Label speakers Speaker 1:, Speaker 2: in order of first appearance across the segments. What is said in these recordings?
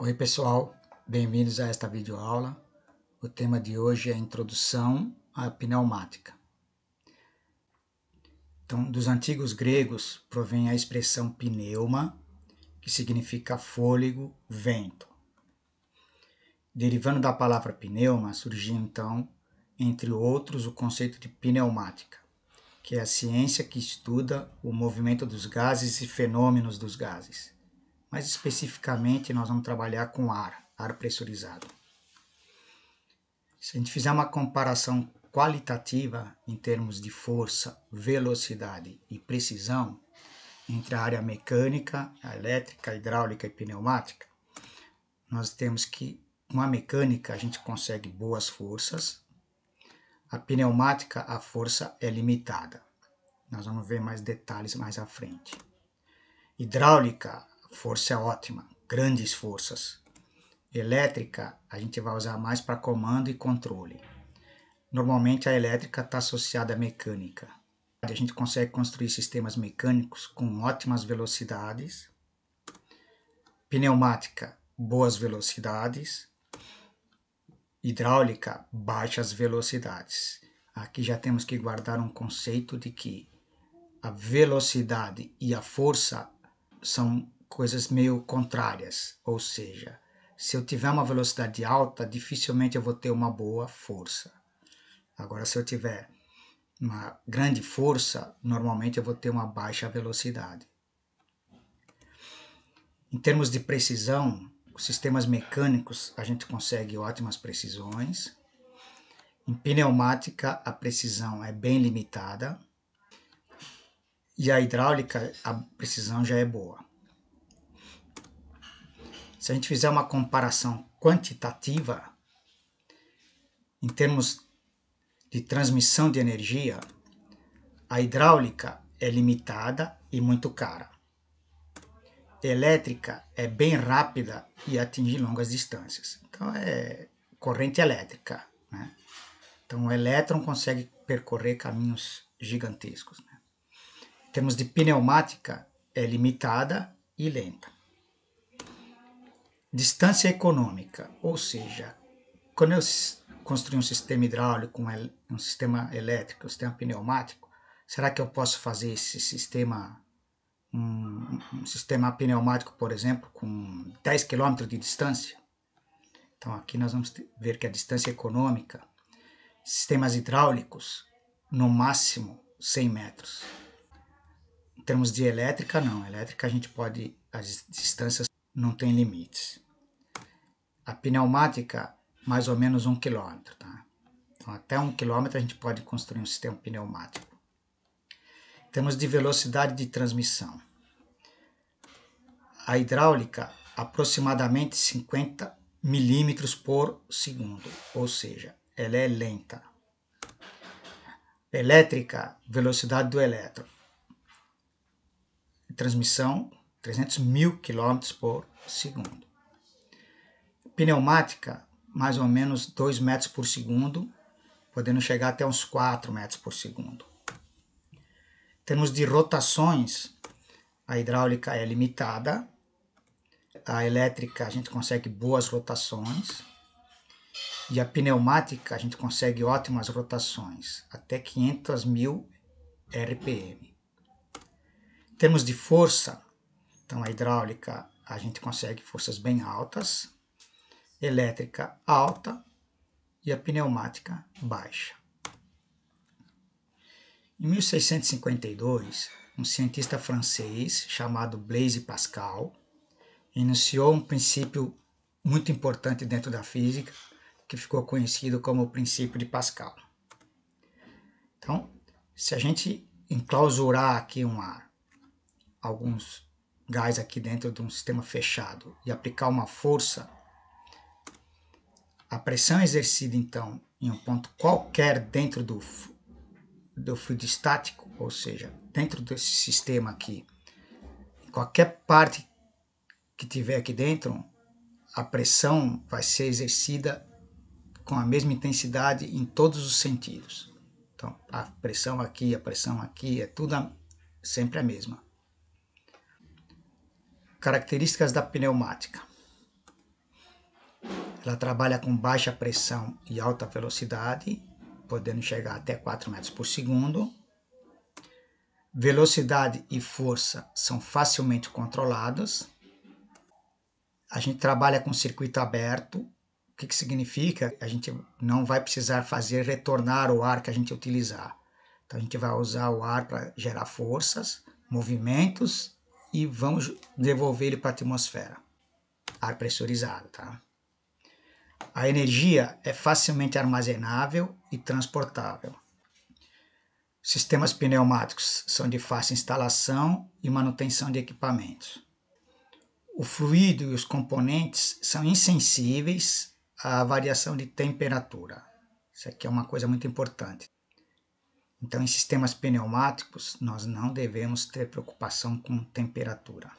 Speaker 1: Oi pessoal, bem-vindos a esta videoaula. O tema de hoje é a introdução à pneumática. Então, dos antigos gregos provém a expressão pneuma, que significa fôlego, vento. Derivando da palavra pneuma, surgiu então, entre outros, o conceito de pneumática, que é a ciência que estuda o movimento dos gases e fenômenos dos gases. Mais especificamente, nós vamos trabalhar com ar pressurizado. Se a gente fizer uma comparação qualitativa em termos de força, velocidade e precisão entre a área mecânica, a elétrica, a hidráulica e pneumática, nós temos que com a mecânica a gente consegue boas forças, a pneumática a força é limitada. Nós vamos ver mais detalhes mais à frente. Hidráulica, a força é ótima, grandes forças. Elétrica, a gente vai usar mais para comando e controle. Normalmente a elétrica está associada à mecânica. A gente consegue construir sistemas mecânicos com ótimas velocidades. Pneumática, boas velocidades. Hidráulica, baixas velocidades. Aqui já temos que guardar um conceito de que a velocidade e a força são coisas meio contrárias, ou seja, se eu tiver uma velocidade alta, dificilmente eu vou ter uma boa força. Agora, se eu tiver uma grande força, normalmente eu vou ter uma baixa velocidade. Em termos de precisão, os sistemas mecânicos a gente consegue ótimas precisões. Em pneumática, a precisão é bem limitada. E a hidráulica, a precisão já é boa. Se a gente fizer uma comparação quantitativa, em termos de transmissão de energia, a hidráulica é limitada e muito cara. Elétrica é bem rápida e atinge longas distâncias. Então é corrente elétrica, né? Então o elétron consegue percorrer caminhos gigantescos, né? Em termos de pneumática, é limitada e lenta. Distância econômica, ou seja, quando eu construir um sistema hidráulico, um sistema elétrico, um sistema pneumático, será que eu posso fazer esse sistema, um sistema pneumático, por exemplo, com 10 km de distância? Então aqui nós vamos ver que a distância econômica, sistemas hidráulicos, no máximo 100 metros. Em termos de elétrica, não. Elétrica a gente pode, as distâncias não têm limites. A pneumática, mais ou menos 1 km, tá? Então, até 1 km a gente pode construir um sistema pneumático. Em termos de velocidade de transmissão, a hidráulica, aproximadamente 50 milímetros por segundo, ou seja, ela é lenta. Elétrica, velocidade do elétron. Transmissão, 300 mil km por segundo. Pneumática, mais ou menos 2 metros por segundo, podendo chegar até uns 4 metros por segundo. Em termos de rotações, a hidráulica é limitada, a elétrica a gente consegue boas rotações, e a pneumática a gente consegue ótimas rotações, até 500 mil RPM. Em termos de força, então a hidráulica a gente consegue forças bem altas, elétrica alta e a pneumática baixa. Em 1652, um cientista francês chamado Blaise Pascal enunciou um princípio muito importante dentro da física, que ficou conhecido como o princípio de Pascal. Então, se a gente enclausurar aqui um ar, alguns gás aqui dentro de um sistema fechado e aplicar uma força, a pressão exercida então em um ponto qualquer dentro do fluido estático, ou seja, dentro desse sistema aqui, em qualquer parte que tiver aqui dentro, a pressão vai ser exercida com a mesma intensidade em todos os sentidos. Então, a pressão aqui, é tudo sempre a mesma. Características da pneumática. Ela trabalha com baixa pressão e alta velocidade, podendo chegar até 4 metros por segundo. Velocidade e força são facilmente controlados. A gente trabalha com circuito aberto. O que significa? A gente não vai precisar fazer retornar o ar que a gente utilizar. Então a gente vai usar o ar para gerar forças, movimentos e vamos devolver ele para a atmosfera. Ar pressurizado, tá? A energia é facilmente armazenável e transportável. Sistemas pneumáticos são de fácil instalação e manutenção de equipamentos. O fluido e os componentes são insensíveis à variação de temperatura. Isso aqui é uma coisa muito importante. Então, em sistemas pneumáticos, nós não devemos ter preocupação com temperatura.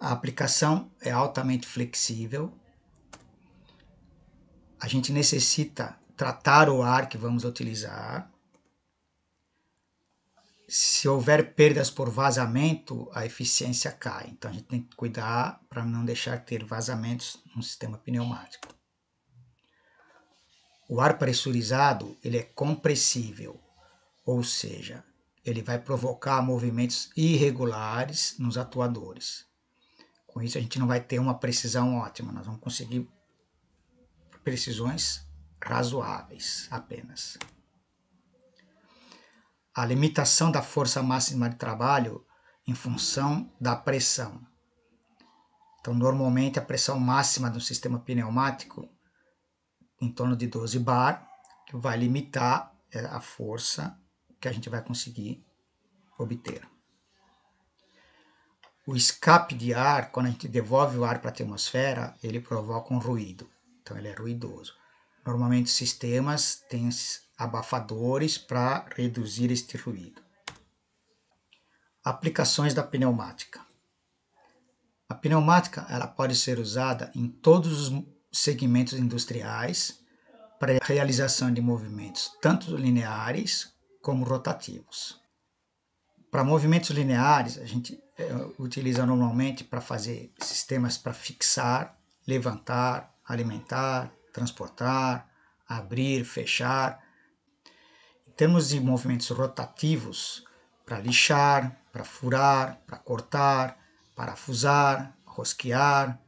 Speaker 1: A aplicação é altamente flexível. A gente necessita tratar o ar que vamos utilizar. Se houver perdas por vazamento, a eficiência cai. Então a gente tem que cuidar para não deixar ter vazamentos no sistema pneumático. O ar pressurizado, ele é compressível, ou seja, ele vai provocar movimentos irregulares nos atuadores. Com isso a gente não vai ter uma precisão ótima, nós vamos conseguir precisões razoáveis apenas. A limitação da força máxima de trabalho em função da pressão. Então, normalmente, a pressão máxima do sistema pneumático em torno de 12 bar, que vai limitar a força que a gente vai conseguir obter. O escape de ar, quando a gente devolve o ar para a atmosfera, ele provoca um ruído. Então, ele é ruidoso. Normalmente, os sistemas têm abafadores para reduzir este ruído. Aplicações da pneumática. A pneumática ela pode ser usada em todos os segmentos industriais para a realização de movimentos tanto lineares como rotativos. Para movimentos lineares, a gente utiliza normalmente para fazer sistemas para fixar, levantar, alimentar, transportar, abrir, fechar. Em termos de movimentos rotativos, para lixar, para furar, para cortar, parafusar, rosquear.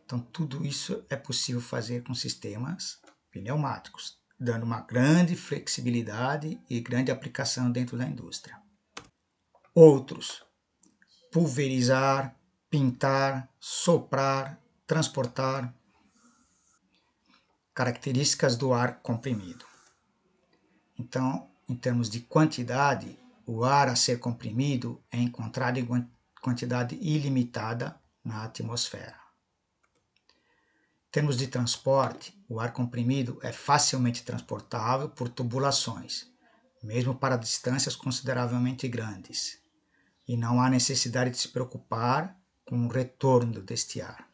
Speaker 1: Então, tudo isso é possível fazer com sistemas pneumáticos, dando uma grande flexibilidade e grande aplicação dentro da indústria. Outros: pulverizar, pintar, soprar, transportar. Características do ar comprimido. Então, em termos de quantidade, o ar a ser comprimido é encontrado em quantidade ilimitada na atmosfera. Em termos de transporte, o ar comprimido é facilmente transportável por tubulações, mesmo para distâncias consideravelmente grandes, e não há necessidade de se preocupar com o retorno deste ar.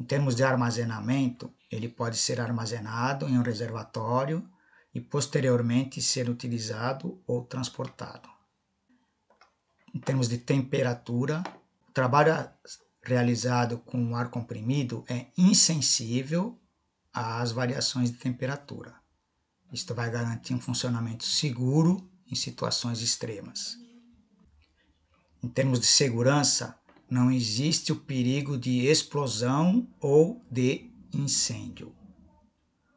Speaker 1: Em termos de armazenamento, ele pode ser armazenado em um reservatório e posteriormente ser utilizado ou transportado. Em termos de temperatura, o trabalho realizado com o ar comprimido é insensível às variações de temperatura. Isto vai garantir um funcionamento seguro em situações extremas. Em termos de segurança, não existe o perigo de explosão ou de incêndio.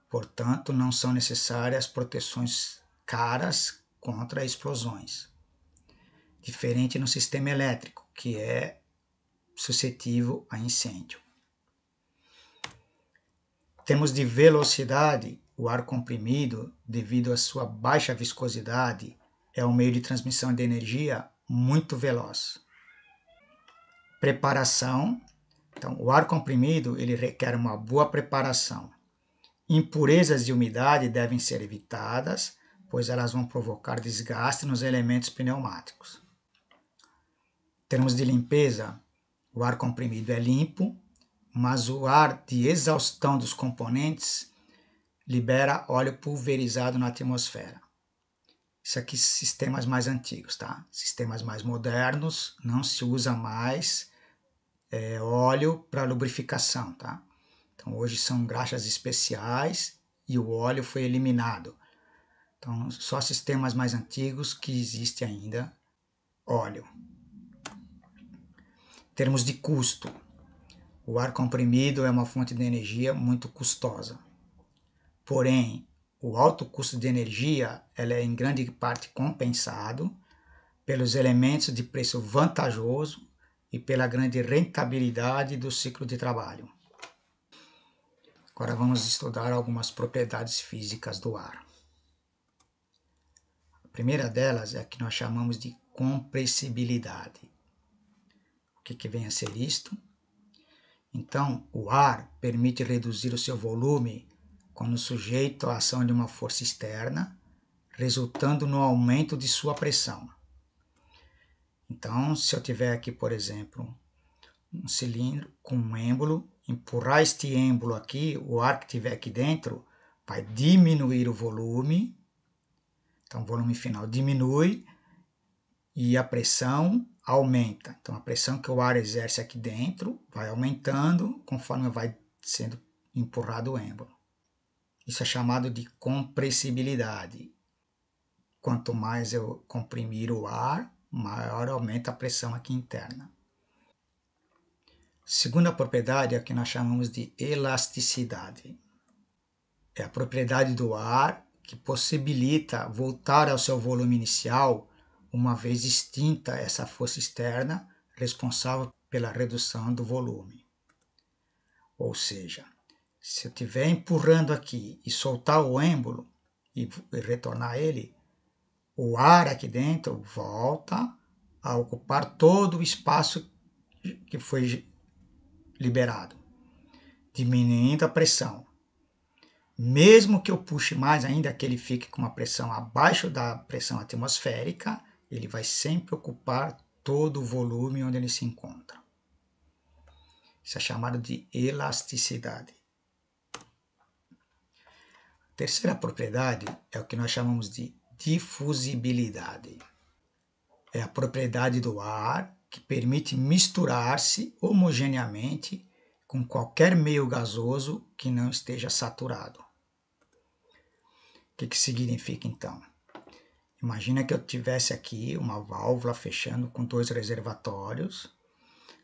Speaker 1: Portanto, não são necessárias proteções caras contra explosões. Diferente no sistema elétrico, que é suscetível a incêndio. Em termos de velocidade, o ar comprimido, devido à sua baixa viscosidade, é um meio de transmissão de energia muito veloz. Preparação. Então, o ar comprimido ele requer uma boa preparação. Impurezas de umidade devem ser evitadas, pois elas vão provocar desgaste nos elementos pneumáticos. Em termos de limpeza, o ar comprimido é limpo, mas o ar de exaustão dos componentes libera óleo pulverizado na atmosfera. Isso aqui são sistemas mais antigos, tá? Sistemas mais modernos, não se usa mais óleo para lubrificação, tá? Então hoje são graxas especiais e o óleo foi eliminado. Então só sistemas mais antigos que existe ainda óleo. Em termos de custo, o ar comprimido é uma fonte de energia muito custosa. Porém, o alto custo de energia ela é em grande parte compensado pelos elementos de preço vantajoso e pela grande rentabilidade do ciclo de trabalho. Agora vamos estudar algumas propriedades físicas do ar. A primeira delas é a que nós chamamos de compressibilidade. O que vem a ser isto? Então, o ar permite reduzir o seu volume quando sujeito à ação de uma força externa, resultando no aumento de sua pressão. Então, se eu tiver aqui, por exemplo, um cilindro com um êmbolo, empurrar este êmbolo aqui, o ar que tiver aqui dentro vai diminuir o volume. Então, o volume final diminui e a pressão aumenta. Então, a pressão que o ar exerce aqui dentro vai aumentando conforme vai sendo empurrado o êmbolo. Isso é chamado de compressibilidade. Quanto mais eu comprimir o ar, maior aumenta a pressão aqui interna. Segunda propriedade é a que nós chamamos de elasticidade. É a propriedade do ar que possibilita voltar ao seu volume inicial uma vez extinta essa força externa responsável pela redução do volume. Ou seja, se eu estiver empurrando aqui e soltar o êmbolo e retornar ele, o ar aqui dentro volta a ocupar todo o espaço que foi liberado, diminuindo a pressão. Mesmo que eu puxe mais ainda, que ele fique com uma pressão abaixo da pressão atmosférica, ele vai sempre ocupar todo o volume onde ele se encontra. Isso é chamado de elasticidade. A terceira propriedade é o que nós chamamos de difusibilidade. É a propriedade do ar que permite misturar-se homogeneamente com qualquer meio gasoso que não esteja saturado. O que significa então? Imagina que eu tivesse aqui uma válvula fechando com 2 reservatórios,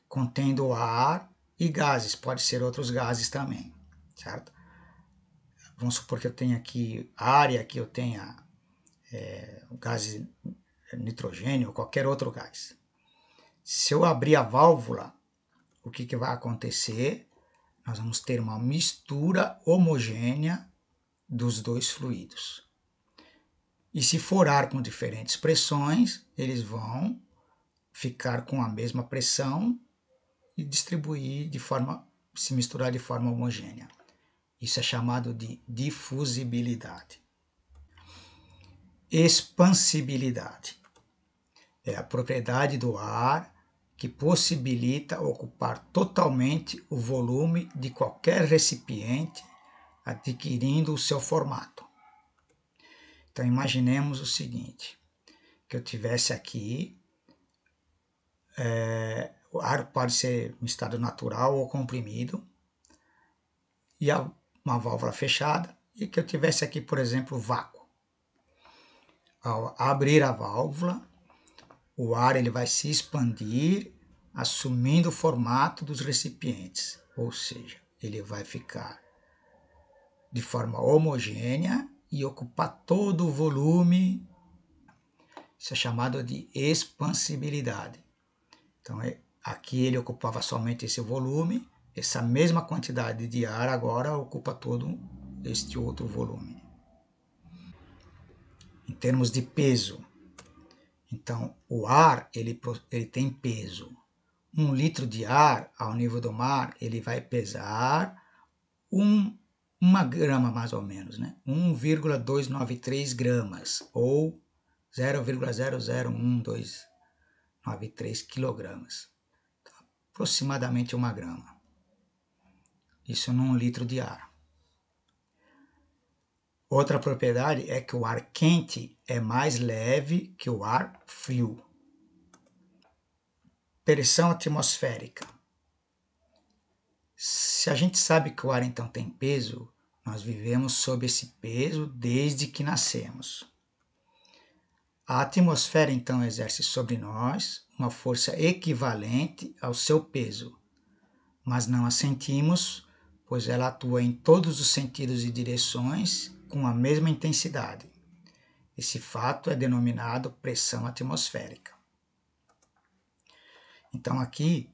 Speaker 1: contendo ar e gases, pode ser outros gases também, certo? Vamos supor que eu tenha aqui ar e aqui eu tenha o gás nitrogênio ou qualquer outro gás. Se eu abrir a válvula, o que vai acontecer? Nós vamos ter uma mistura homogênea dos dois fluidos. E se for ar com diferentes pressões, eles vão ficar com a mesma pressão e se misturar de forma homogênea. Isso é chamado de difusibilidade. Expansibilidade é a propriedade do ar que possibilita ocupar totalmente o volume de qualquer recipiente, adquirindo o seu formato. Então imaginemos o seguinte, que eu tivesse aqui, o ar pode ser em estado natural ou comprimido, e uma válvula fechada, e que eu tivesse aqui, por exemplo, vácuo. Ao abrir a válvula, o ar ele vai se expandir, assumindo o formato dos recipientes, ou seja, ele vai ficar de forma homogênea e ocupar todo o volume. Isso é chamado de expansibilidade. Então, aqui ele ocupava somente esse volume, essa mesma quantidade de ar agora ocupa todo este outro volume. Em termos de peso, então o ar ele tem peso. 1 litro de ar ao nível do mar ele vai pesar uma grama mais ou menos, né? 1,293 gramas ou 0,001293 quilogramas. Então, aproximadamente 1 grama. Isso num litro de ar. Outra propriedade é que o ar quente é mais leve que o ar frio. Pressão atmosférica. Se a gente sabe que o ar então tem peso, nós vivemos sob esse peso desde que nascemos. A atmosfera então exerce sobre nós uma força equivalente ao seu peso, mas não a sentimos, pois ela atua em todos os sentidos e direções com a mesma intensidade. Esse fato é denominado pressão atmosférica. Então aqui,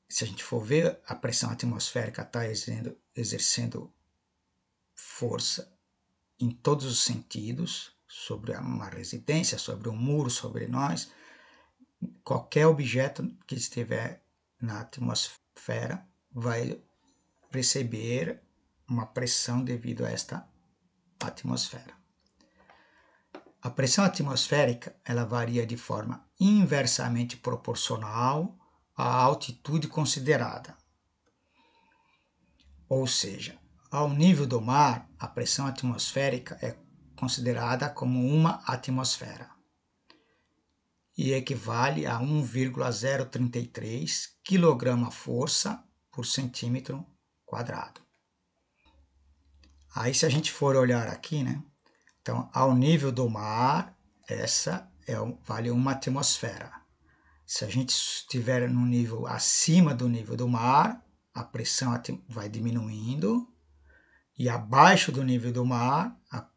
Speaker 1: se a gente for ver, a pressão atmosférica está exercendo força em todos os sentidos, sobre uma residência, sobre um muro, sobre nós. Qualquer objeto que estiver na atmosfera vai receber uma pressão devido a esta atmosfera. A pressão atmosférica ela varia de forma inversamente proporcional à altitude considerada. Ou seja, ao nível do mar, a pressão atmosférica é considerada como uma atmosfera e equivale a 1,033 kg-força por centímetro quadrado. Aí se a gente for olhar aqui, né? Então, ao nível do mar, essa vale uma atmosfera. Se a gente estiver no nível acima do nível do mar, a pressão vai diminuindo, e abaixo do nível do mar, a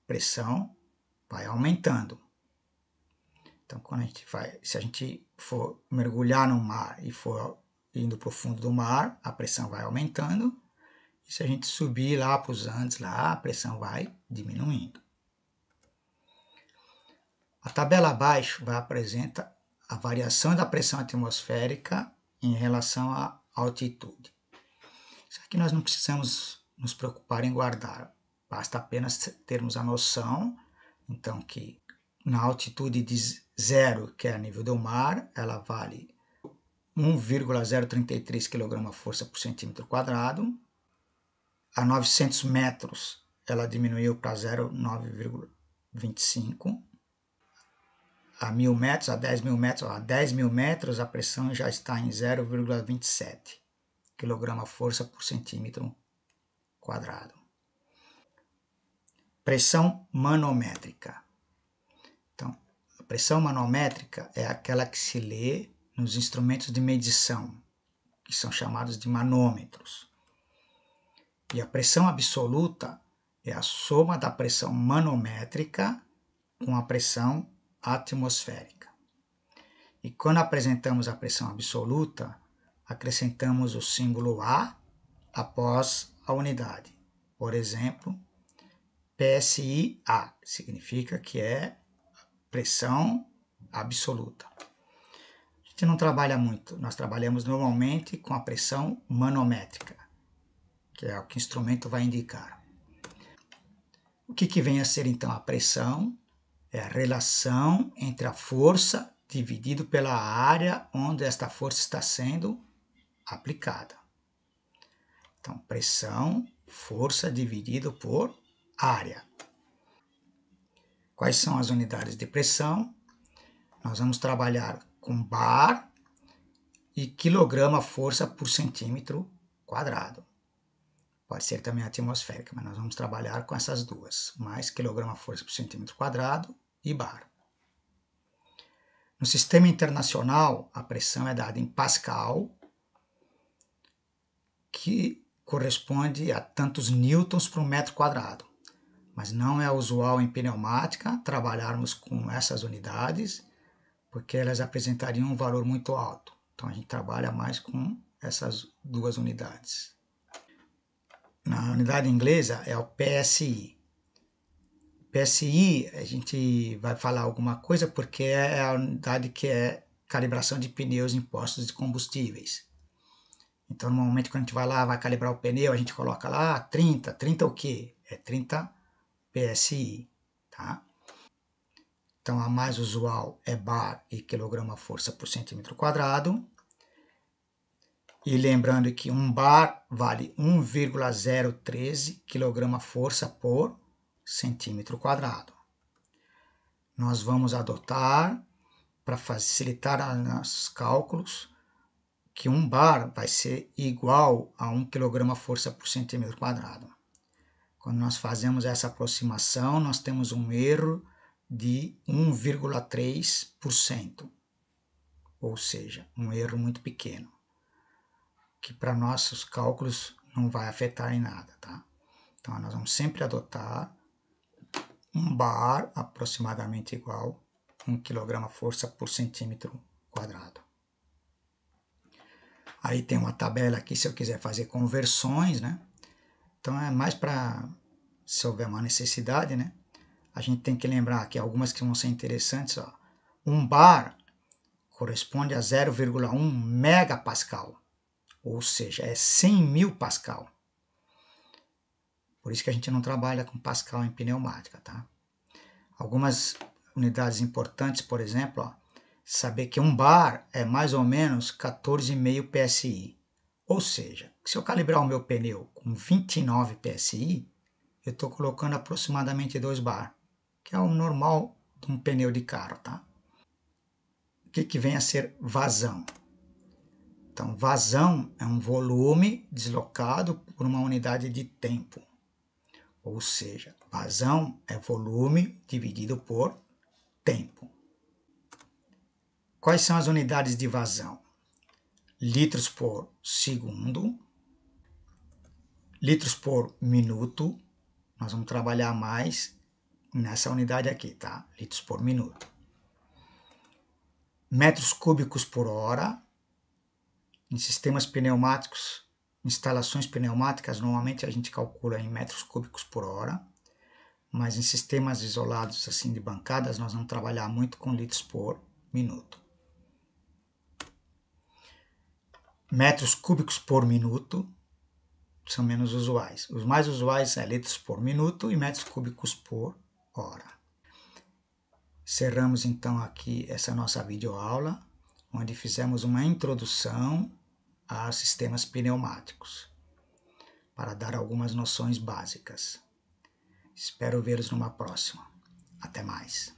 Speaker 1: pressão vai aumentando. Então, se a gente for mergulhar no mar e for indo para o fundo do mar, a pressão vai aumentando, e se a gente subir lá para os Andes, lá, a pressão vai diminuindo. A tabela abaixo apresenta a variação da pressão atmosférica em relação à altitude. Isso aqui nós não precisamos nos preocupar em guardar, basta apenas termos a noção, então, que na altitude de 0, que é a nível do mar, ela vale 1,033 kg-força por centímetro quadrado. A 900 metros, ela diminuiu para 0,925. A 1.000 metros, a 10.000 metros, a 10.000 metros a pressão já está em 0,27 kg-força por centímetro quadrado. Pressão manométrica. Então, a pressão manométrica é aquela que se lê nos instrumentos de medição, que são chamados de manômetros. E a pressão absoluta é a soma da pressão manométrica com a pressão atmosférica. E quando apresentamos a pressão absoluta, acrescentamos o símbolo A após a unidade. Por exemplo, PSI-A significa que é pressão absoluta. A gente não trabalha muito, nós trabalhamos normalmente com a pressão manométrica, que é o que o instrumento vai indicar. O que vem a ser então a pressão? É a relação entre a força dividido pela área onde esta força está sendo aplicada. Então, pressão, força dividido por área. Quais são as unidades de pressão? Nós vamos trabalhar com bar e quilograma-força por centímetro quadrado. Pode ser também atmosférica, mas nós vamos trabalhar com essas duas, mais quilograma-força por centímetro quadrado e bar. No sistema internacional, a pressão é dada em Pascal, que corresponde a tantos newtons por metro quadrado. Mas não é usual em pneumática trabalharmos com essas unidades, porque elas apresentariam um valor muito alto. Então a gente trabalha mais com essas duas unidades. Na unidade inglesa é o PSI. PSI, a gente vai falar alguma coisa porque é a unidade que é calibração de pneus em postos de combustíveis. Então, normalmente, quando a gente vai lá, vai calibrar o pneu, a gente coloca lá 30. 30 o quê? É 30 PSI, tá? Então, a mais usual é bar e quilograma-força por centímetro quadrado. E lembrando que um bar vale 1,013 kg-força por centímetro quadrado. Nós vamos adotar, para facilitar nossos cálculos, que 1 bar vai ser igual a 1 kg força por centímetro quadrado. Quando nós fazemos essa aproximação, nós temos um erro de 1,3%, ou seja, um erro muito pequeno, que para nossos cálculos não vai afetar em nada, tá? Então, nós vamos sempre adotar 1 bar aproximadamente igual a 1 kg força por centímetro quadrado. Aí tem uma tabela aqui se eu quiser fazer conversões, né? Então é mais para, se houver uma necessidade, né? A gente tem que lembrar que algumas que vão ser interessantes, ó. 1 bar corresponde a 0,1 megapascal, ou seja, é 100.000 pascal. Por isso que a gente não trabalha com pascal em pneumática, tá? Algumas unidades importantes, por exemplo, ó, saber que 1 bar é mais ou menos 14,5 PSI. Ou seja, se eu calibrar o meu pneu com 29 PSI, eu estou colocando aproximadamente 2 bar, que é o normal de um pneu de carro, tá? O que vem a ser vazão? Então, vazão é um volume deslocado por uma unidade de tempo. Ou seja, vazão é volume dividido por tempo. Quais são as unidades de vazão? Litros por segundo, litros por minuto. Nós vamos trabalhar mais nessa unidade aqui, tá? Litros por minuto. Metros cúbicos por hora. Em sistemas pneumáticos, instalações pneumáticas, normalmente a gente calcula em metros cúbicos por hora, mas em sistemas isolados assim de bancadas, nós vamos trabalhar muito com litros por minuto. Metros cúbicos por minuto são menos usuais. Os mais usuais é litros por minuto e metros cúbicos por hora. Cerramos então aqui essa nossa videoaula, onde fizemos uma introdução a sistemas pneumáticos, para dar algumas noções básicas. Espero vê-los numa próxima. Até mais.